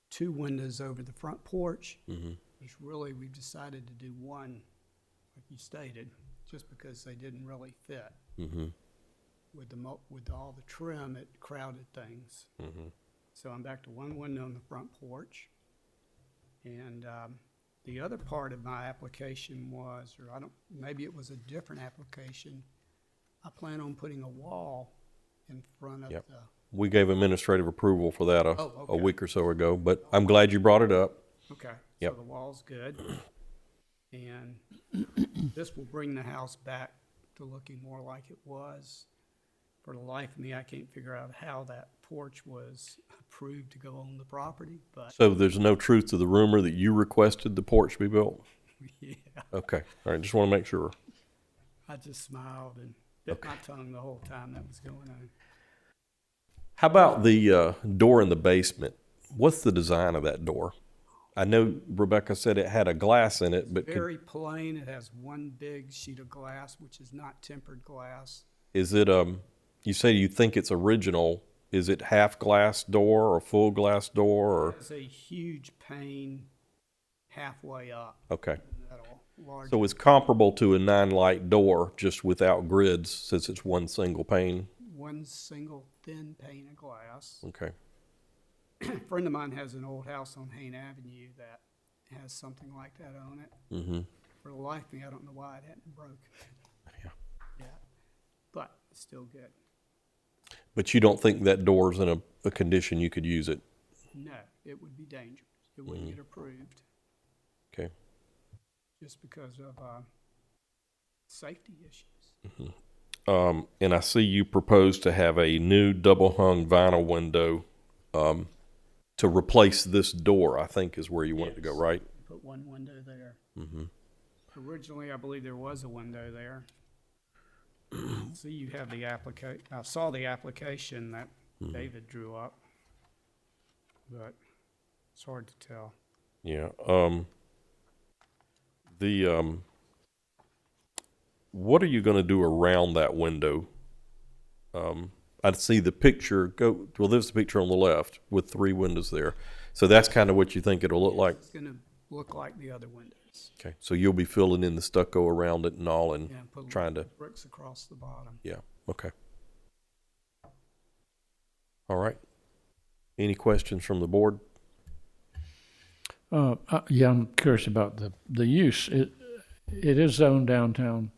2 windows over the front porch. Mm-hmm. Which really, we've decided to do one, like you stated, just because they didn't really fit. Mm-hmm. With all the trim, it crowded things. Mm-hmm. So I'm back to 1 window on the front porch. And the other part of my application was, or maybe it was a different application, I plan on putting a wall in front of Yep. the, We gave administrative approval for that a okay. week or so ago, but I'm glad you brought it up. okay, Yep. so the wall's good. And this will bring the house back to looking more like it was. For the life of me, I can't figure out how that porch was approved to go on the property, but So there's no truth to the rumor that you requested the porch be built? yeah, Okay. All right. Just want to make sure. I just smiled and bit my tongue the whole time that was going on. How about the door in the basement? What's the design of that door? I know Rebecca said it had a glass in it, but Very plain. It has one big sheet of glass, which is not tempered glass. is it, you say you think it's original. Is it half glass door or full glass door or? It's a huge pane halfway up. Okay. Metal, large. So it's comparable to a 9-light door, just without grids since it's one single pane. One single thin pane of glass. Okay. A friend of mine has an old house on Hain Avenue that has something like that on it. Mm-hmm. For the life of me, I don't know why it hadn't broke. Yeah. Yeah, but it's still good. But you don't think that door's in a condition you could use it? No, it would be dangerous. It wouldn't get approved Okay. just because of safety issues. And I see you propose to have a new double-hung vinyl window to replace this door, I think is where you want it to go, Yes. right? Put one window there. Mm-hmm. Originally, I believe there was a window there. See, you have the application. I saw the application that David drew up, but it's hard to tell. Yeah. What are you going to do around that window? I see the picture well, there's the picture on the left with 3 windows there. So that's kind of what you think it'll look like? It's going to look like the other windows. Okay. So you'll be filling in the stucco around it and all and Yeah, put trying to, bricks across the bottom. yeah. Okay. All right. Any questions from the board? Yeah, I'm curious about the use. It is zoned downtown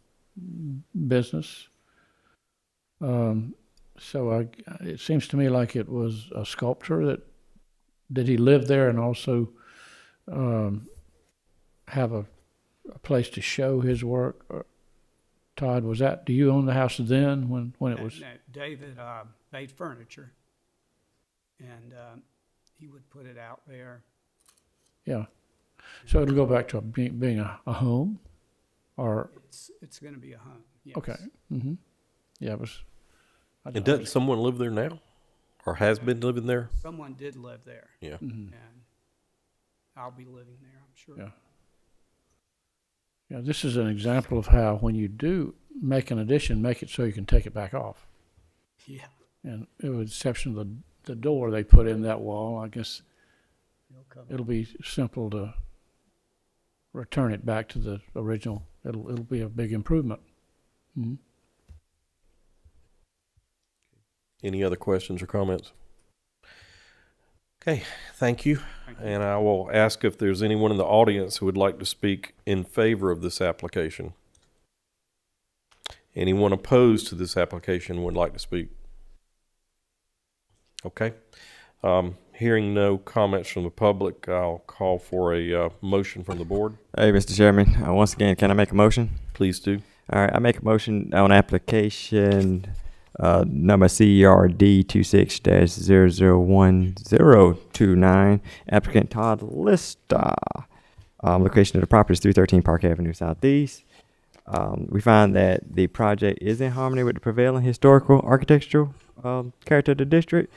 business. So it seems to me like it was a sculptor that did he live there and also have a place to show his work? Or, Todd, do you own the house then when it was? No, David made furniture, and he would put it out there. Yeah. So it'll go back to being a home, or It's going to be a home. Yes. okay. Mm-hmm. Yeah, it was. And doesn't someone live there now, or has been living there? Someone did live there, Yeah. Mhm. and I'll be living there, I'm sure. Yeah. Yeah, this is an example of how when you do make an addition, make it so you can take it back off. Yeah. And with the exception of the door they put in that wall, I guess it'll be simple to return it back to the original. It'll be a big improvement. Mm-hmm. Any other questions or comments? Okay, thank you. And I will ask if there's anyone in the audience who would like to speak in favor of this application. Anyone opposed to this application would like to speak? Okay. Hearing no comments from the public, I'll call for a motion from the board. Hey, Mr. Chairman, once again, can I make a motion? Please do. All right, I make a motion on application number CERD 26-001029, applicant Todd Lista. Location of the property is 313 Park Avenue Southeast. We find that the project is in harmony with the prevailing historical architectural character of the district.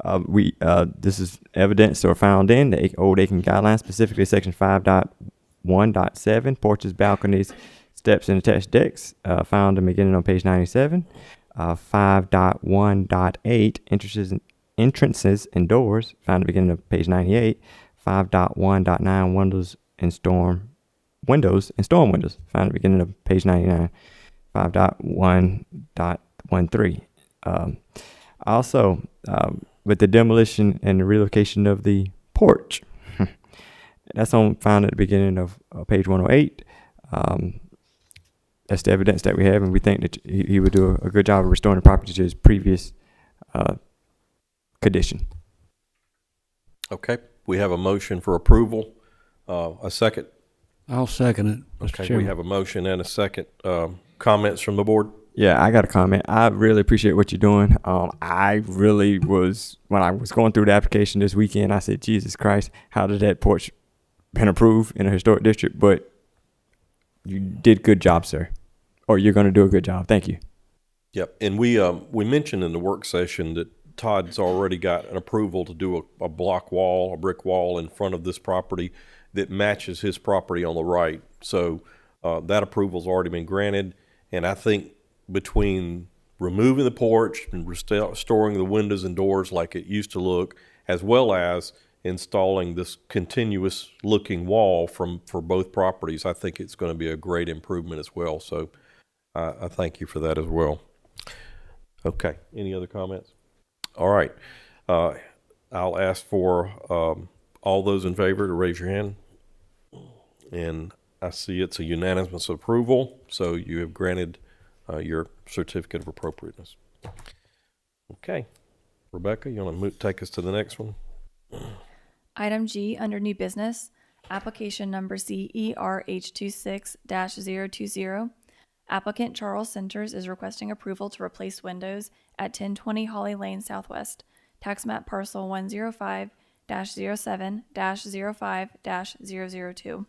This is evidence or found in the old Aiken guidelines, specifically section 5.1.7, porches, balconies, steps, and attached decks, found in beginning on page 97. 5.1.8, entrances and doors, found at the beginning of page 98. 5.1.9, windows and storm windows, found at the beginning of page 99. 5.1.13. Also, with the demolition and the relocation of the porch, that's found at the beginning of page 108. That's the evidence that we have, and we think that he would do a good job of restoring the property to its previous condition. Okay, we have a motion for approval. A second? I'll second it, Mr. Okay, we Chairman. have a motion and a second. Comments from the board? Yeah, I got a comment. I really appreciate what you're doing. I really was, when I was going through the application this weekend, I said, Jesus Christ, how did that porch been approved in a historic district? But you did a good job, sir. Or you're going to do a good job. Thank you. Yep, and we mentioned in the work session that Todd's already got an approval to do a block wall, a brick wall in front of this property that matches his property on the right. So that approval's already been granted, and I think between removing the porch and restoring the windows and doors like it used to look, as well as installing this continuous looking wall for both properties, I think it's going to be a great improvement as well. So I thank you for that as well. Okay, any other comments? All right, I'll ask for all those in favor to raise your hand. And I see it's a unanimous approval, so you have granted your certificate of appropriateness. Okay, Rebecca, you want to take us to the next one? Item G, under new business, application number CERH26-020. Applicant Charles Centers is requesting approval to replace windows at 1020 Holly Lane Southwest, tax map parcel 105-07-05-002.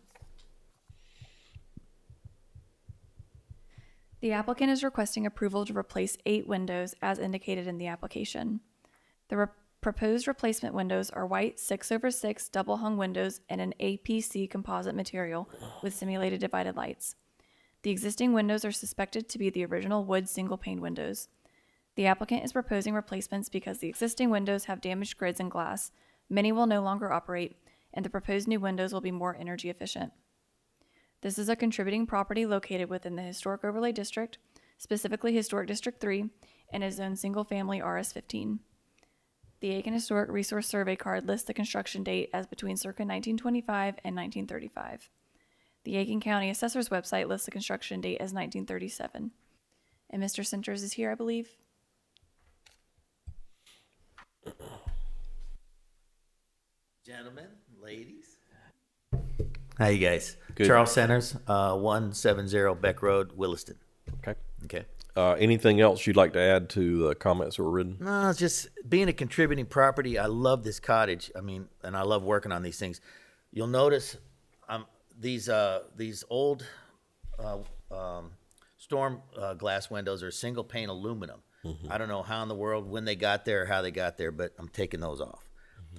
The applicant is requesting approval to replace 8 windows as indicated in the application. The proposed replacement windows are white 6/6 double hung windows in an APC composite material with simulated divided lights. The existing windows are suspected to be the original wood single pane windows. The applicant is proposing replacements because the existing windows have damaged grids and glass, many will no longer operate, and the proposed new windows will be more energy efficient. This is a contributing property located within the Historic Overlay District, specifically Historic District 3, and is zoned single-family RS-15. The Aiken Historic Resource Survey card lists the construction date as between circa 1925 and 1935. The Aiken County Assessor's website lists the construction date as 1937. And Mr. Centers is here, I believe. gentlemen, ladies. How you guys? Good. Charles Centers, 170 Beck Road, Williston. Okay. Okay. Anything else you'd like to add to the comments that were written? No, it's just being a contributing property. I love this cottage. I mean, and I love working on these things. You'll notice these old storm glass windows are single pane aluminum. I don't know how in the world, when they got there, or how they got there, but I'm taking those off.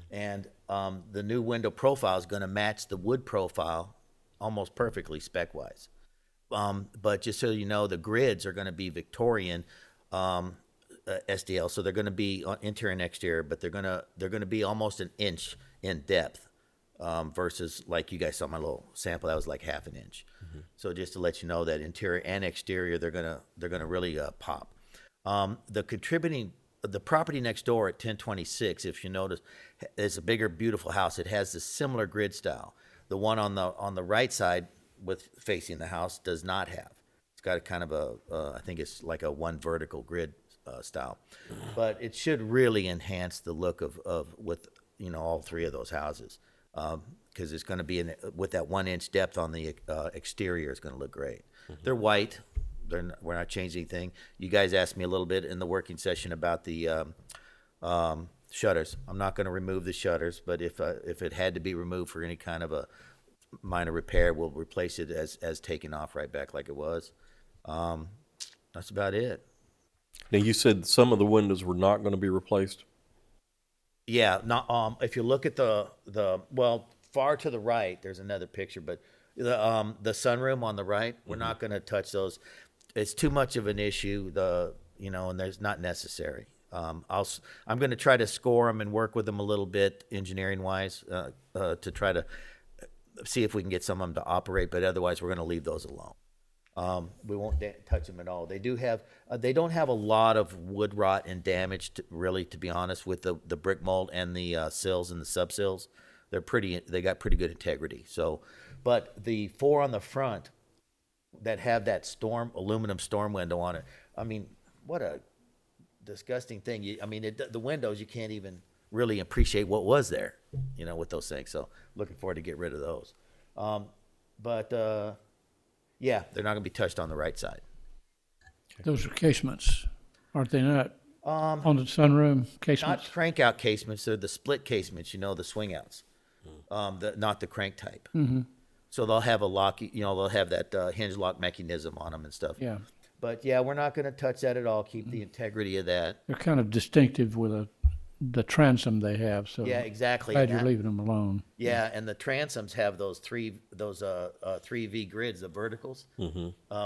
And the new window profile is going to match the wood profile almost perfectly spec-wise. But just so you know, the grids are going to be Victorian SDL, so they're going to be interior and exterior, but they're going to be almost an inch in depth versus, like you guys saw my little sample, that was like half an inch. So just to let you know that interior and exterior, they're gonna really pop. The property next door at 1026, if you notice, is a bigger, beautiful house. It has a similar grid style. The one on the right side with facing the house does not have. It's got a kind of I think it's like a one vertical grid style, but it should really enhance the look of with all three of those houses, because it's going to be with that 1 inch depth on the exterior is going to look great. They're white. We're not changing anything. You guys asked me a little bit in the working session about the shutters. I'm not going to remove the shutters, but if it had to be removed for any kind of a minor repair, we'll replace it as taken off right back like it was. That's about it. Now, you said some of the windows were not going to be replaced? Yeah, not if you look at the far to the right, there's another picture, but the sunroom on the right, we're not going to touch those. It's too much of an issue, and there's not necessary. I'm going to try to score them and work with them a little bit engineering wise to try to see if we can get some of them to operate, but otherwise we're going to leave those alone. We won't touch them at all. They don't have a lot of wood rot and damage, to be honest, with the brick mold and the sills and the subsills. They got pretty good integrity. So, but the four on the front that have that aluminum storm window on it, I mean, what a disgusting thing. The windows, you can't even really appreciate what was there, with those things. So looking forward to get rid of those. Yeah, they're not going to be touched on the right side. Those are casements, aren't they not? On the sunroom casements? Not crank out casements. They're the split casements, the swing outs. Not the crank type. Mm-hmm. So they'll have a lock, they'll have that hinge lock mechanism on them and stuff. Yeah. But yeah, we're not going to touch that at all. Keep the integrity of that. They're kind of distinctive with the transom they have. So yeah, exactly. Glad you're leaving them alone. Yeah, and the transoms have those 3V grids, the verticals,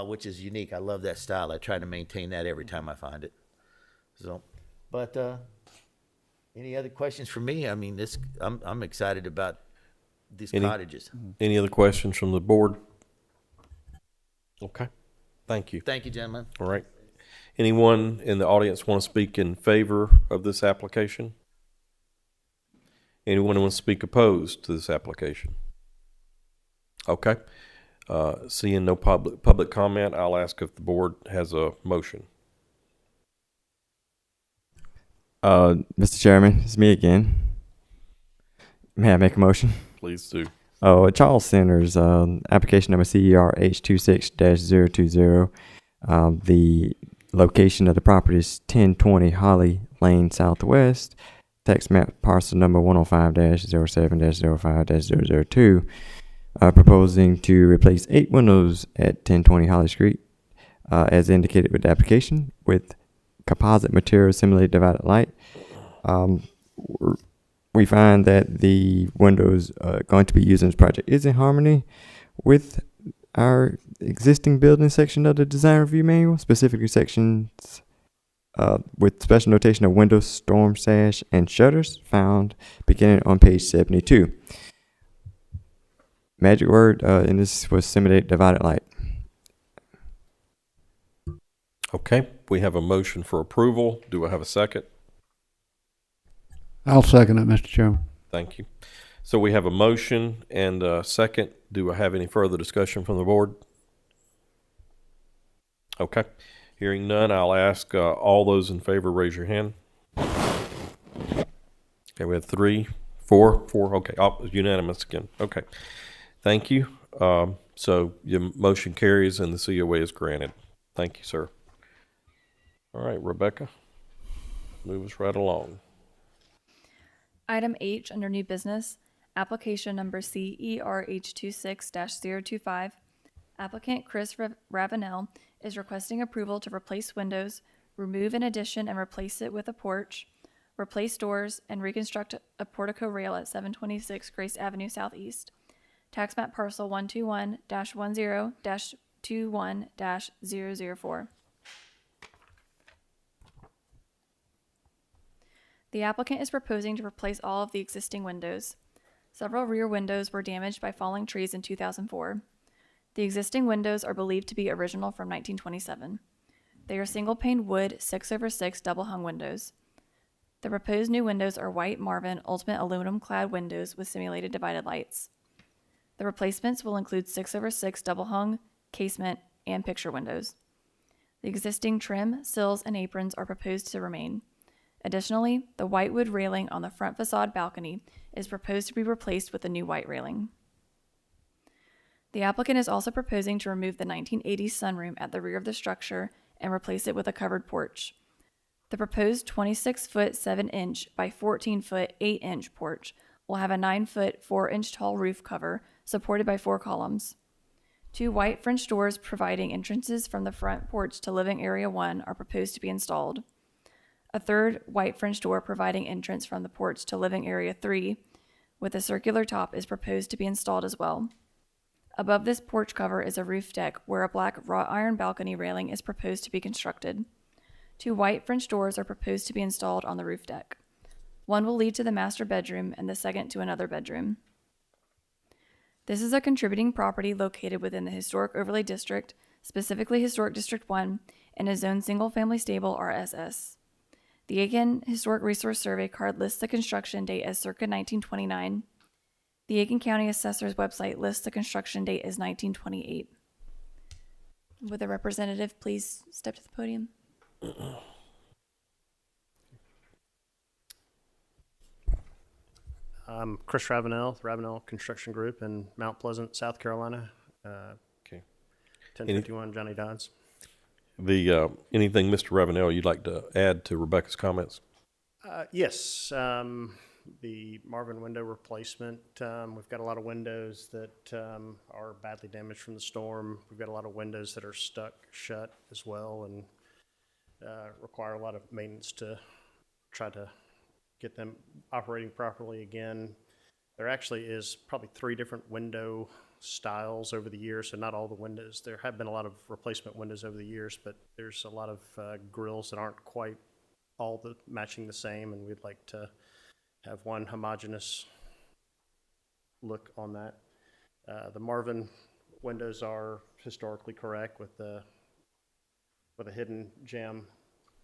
which is unique. I love that style. I try to maintain that every time I find it. So, but any other questions for me? I mean, I'm excited about these cottages. Any other questions from the board? Okay. Thank you. Thank you, gentlemen. All right. Anyone in the audience want to speak in favor of this application? Anyone want to speak opposed to this application? Okay. Seeing no public comment, I'll ask if the board has a motion. Mr. Chairman, it's me again. May I make a motion? Please do. Charles Centers, application number CER H26-020. The location of the property is 1020 Holly Lane Southwest. Tax map parcel number 105-07-05-002. Proposing to replace 8 windows at 1020 Holly Street, as indicated with the application, with composite material simulated divided light. We find that the windows going to be used in this project is in harmony with our existing building section of the design review manual, specifically sections with special notation of windows, storm sash, and shutters found beginning on page 72. Magic word in this was simulated divided light. Okay. We have a motion for approval. Do I have a second? I'll second it, Mr. Chairman. Thank you. So we have a motion and a second. Do I have any further discussion from the board? Okay. Hearing none, I'll ask all those in favor, raise your hand. Okay, we have 3, Four, okay, unanimous again, okay. Thank you. So your motion carries and the COA is granted. Thank you, sir. All right, Rebecca, move us right along. Item H under new business, application number CERH26-025. Applicant Chris Ravenel is requesting approval to replace windows, remove an addition and replace it with a porch, replace doors, and reconstruct a portico rail at 726 Grace Avenue Southeast. Tax map parcel 121-10-21-004. The applicant is proposing to replace all of the existing windows. Several rear windows were damaged by falling trees in 2004. The existing windows are believed to be original from 1927. They are single-pane wood 6/6 double-hung windows. The proposed new windows are white Marvin Ultimate aluminum-clad windows with simulated divided lights. The replacements will include 6/6 double-hung, casement, and picture windows. The existing trim, sills, and aprons are proposed to remain. Additionally, the white wood railing on the front facade balcony is proposed to be replaced with a new white railing. The applicant is also proposing to remove the 1980s sunroom at the rear of the structure and replace it with a covered porch. The proposed 26-foot 7-inch by 14-foot 8-inch porch will have a 9-foot 4-inch tall roof cover supported by 4 columns. 2 white French doors providing entrances from the front porch to living area 1 are proposed to be installed. A 3rd white French door providing entrance from the porch to living area 3 with a circular top is proposed to be installed as well. Above this porch cover is a roof deck where a black wrought iron balcony railing is proposed to be constructed. 2 white French doors are proposed to be installed on the roof deck. One will lead to the master bedroom and the second to another bedroom. This is a contributing property located within the Historic Overlay District, specifically Historic District 1, and is zoned single-family stable RSS. The Aiken Historic Resource Survey card lists the construction date as circa 1929. The Aiken County Assessor's website lists the construction date as 1928. Would the representative please step to the podium? I'm Chris Ravenel, with Ravenel Construction Group in Mount Pleasant, South Carolina. Okay. 1051 Johnny Dodds. Anything, Mr. Ravenel, you'd like to add to Rebecca's comments? Yes, the Marvin window replacement. We've got a lot of windows that are badly damaged from the storm. We've got a lot of windows that are stuck shut as well and require a lot of maintenance to try to get them operating properly again. There actually is probably 3 different window styles over the years, so not all the windows. There have been a lot of replacement windows over the years, but there's a lot of grills that aren't quite all matching the same, and we'd like to have one homogeneous look on that. The Marvin windows are historically correct with a hidden jamb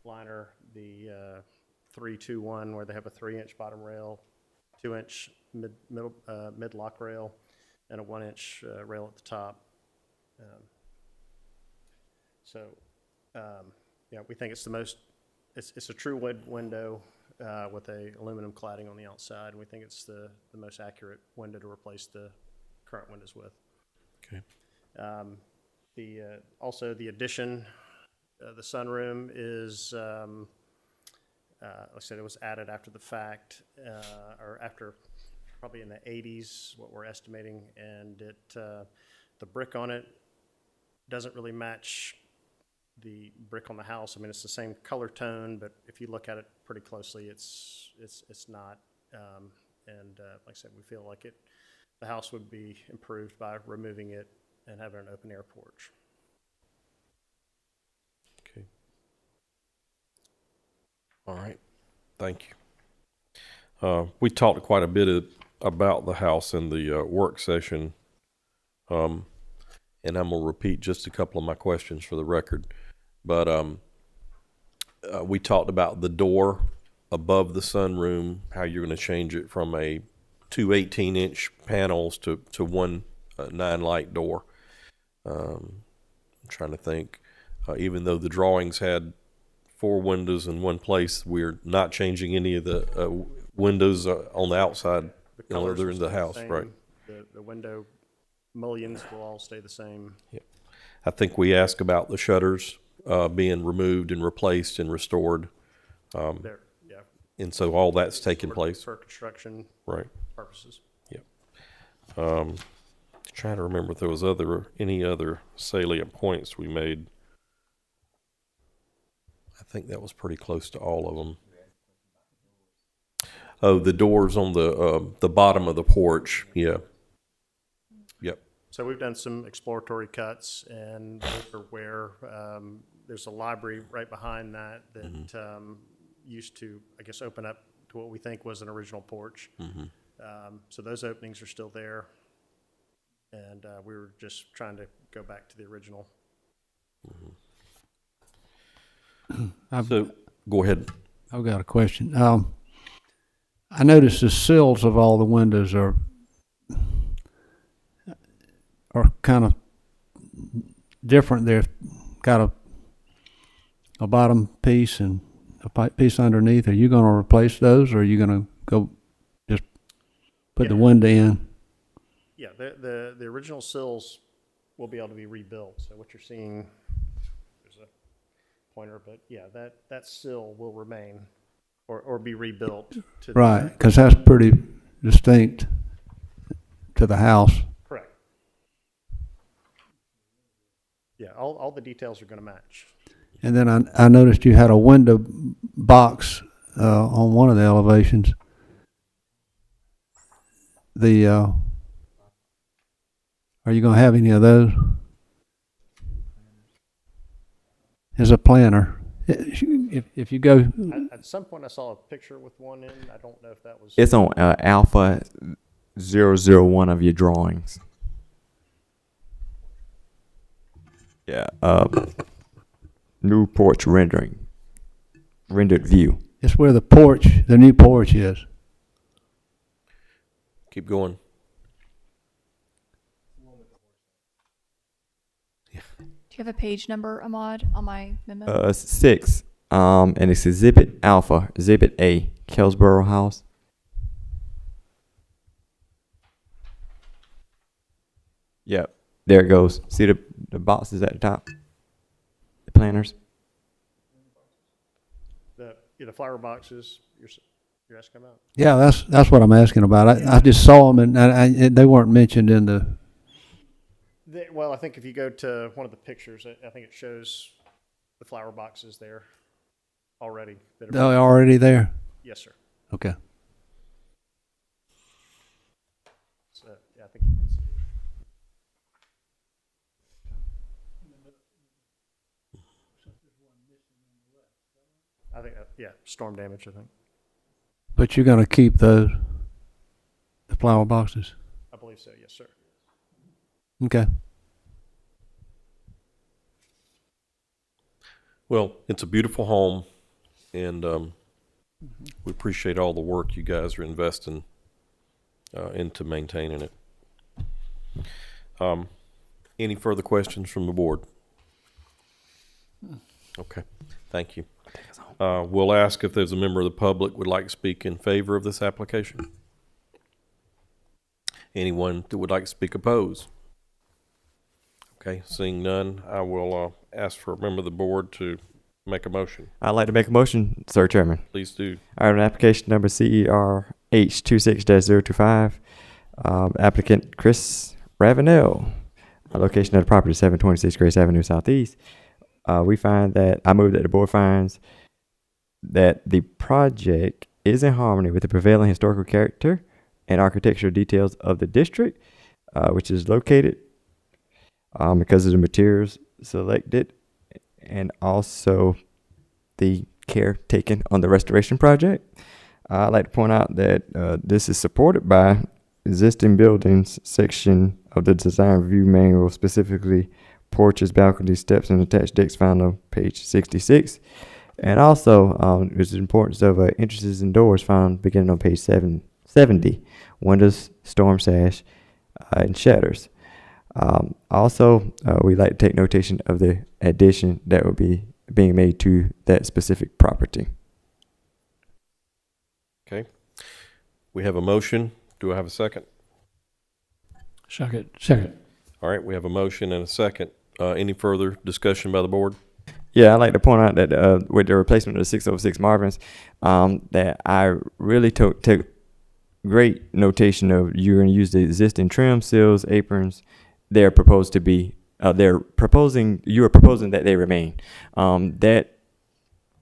liner, the 321 where they have a 3-inch bottom rail, 2-inch mid lock rail, and a 1-inch rail at the top. We think it's the most. It's a true wood window with a aluminum cladding on the outside, and we think it's the most accurate window to replace the current windows with. Okay. Also the addition, the sunroom is. Like I said, it was added after the fact, or after probably in the 80s, what we're estimating, and the brick on it doesn't really match the brick on the house. I mean, it's the same color tone, but if you look at it pretty closely, it's not. Like I said, we feel like the house would be improved by removing it and having an open air porch. Okay. All right. Thank you. We talked quite a bit about the house in the work session, and I'm going to repeat just a couple of my questions for the record. But we talked about the door above the sunroom, how you're going to change it from two 18-inch panels to one 9-light door. I'm trying to think. Even though the drawings had 4 windows in one place, we're not changing any of the windows on the outside, The you know, colors they're will in the stay house, same. right? The window mullions will all stay the same. I think we asked about the shutters being removed and replaced and restored, There, yeah. and so all that's taking for- place, For construction right? purposes. Trying to remember if there was any other salient points we made. I think that was pretty close to all of them. Oh, the doors on the bottom of the porch. Yeah. Yep. So we've done some exploratory cuts, and those are where there's a library right behind that used to, I guess, open up to what we think was an original porch. So those openings are still there, and we were just trying to go back to the original. So go ahead. I've got a question. I noticed the sills of all the windows are kind of different. They've got a bottom piece and a piece underneath. Are you going to replace those, or are you going to go just put the window in? Yeah, the original sills will be able to be rebuilt. So what you're seeing, there's a pointer, but yeah, that sill will remain or be rebuilt to the Right, because that's pretty distinct to the house. correct. Yeah, all the details are going to match. And then I noticed you had a window box on one of the elevations. Are you going to have any of those? As a planner, if you go, At some point, I saw a picture with one in. I don't know if that was. It's on Alpha 001 of your drawings. Yeah. New porch rendered view. it's where the new porch is. Keep going. Do you have a page number, Ahmad, on my memo? 6. And it's Exhibit Alpha, Exhibit A, Kelsborough House. Yep. There it goes. See the boxes at the top? The planners? The flower boxes you're asking about? Yeah, that's what I'm asking about. I just saw them and they weren't mentioned in the. Well, I think if you go to one of the pictures, I think it shows the flower boxes there already. They're already there. Yes, sir. Okay. So, yeah, I think you can see. I think, yeah, storm damage, I think. But you're going to keep the flower boxes. I believe so, yes, sir. Okay. Well, it's a beautiful home, and we appreciate all the work you guys are investing into maintaining it. Any further questions from the board? Okay, thank you. We'll ask if there's a member of the public would like to speak in favor of this application. Anyone that would like to speak opposed? Okay, seeing none, I will ask for a member of the board to make a motion. I'd like to make a motion, Sir Chairman. Please do. Item application number CERH 26-025. Applicant Chris Ravenel. Location of the property 726 Grace Avenue Southeast. We find that I move that the board finds that the project is in harmony with the prevailing historical character and architectural details of the district, which is located because of the materials selected and also the care taken on the restoration project. I'd like to point out that this is supported by existing buildings section of the design review manual, specifically porches, balconies, steps, and attached decks found on page 66. And also, there's the importance of entrances and doors found beginning on page 70. Windows, storm sash, and shutters. Also, we'd like to take notation of the addition that will be being made to that specific property. Okay. We have a motion. Do I have a second? Second. All right, we have a motion and a second. Any further discussion by the board? Yeah, I'd like to point out that with the replacement of the 606 Marvins, that I really took great notation of you're going to use the existing trim, seals, aprons. You are proposing that they remain. That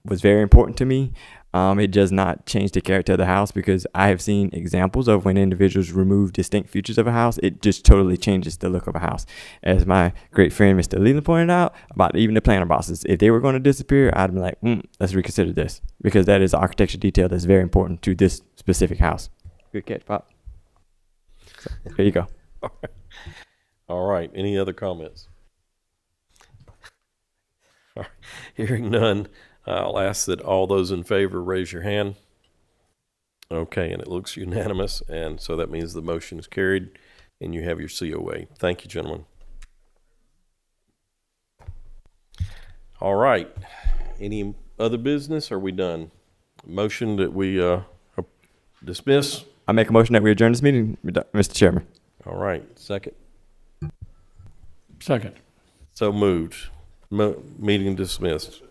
was very important to me. It does not change the character of the house, because I have seen examples of when individuals remove distinct features of a house, it just totally changes the look of a house. As my great friend Mr. Leland pointed out about even the planter boxes, if they were going to disappear, I'd be like, let's reconsider this, because that is architecture detail that's very important to this specific house. Good catch, Pop. So, there you go. All right. Any other comments? All right. Hearing none, I'll ask that all those in favor raise your hand. Okay, and it looks unanimous, and so that means the motion is carried, and you have your COA. Thank you, gentlemen. All right. Any other business? Are we done? Motion that we dismiss. I make a motion that we adjourn this meeting, Mr. Chairman. All right. Second. Second. So moved. Meeting dismissed.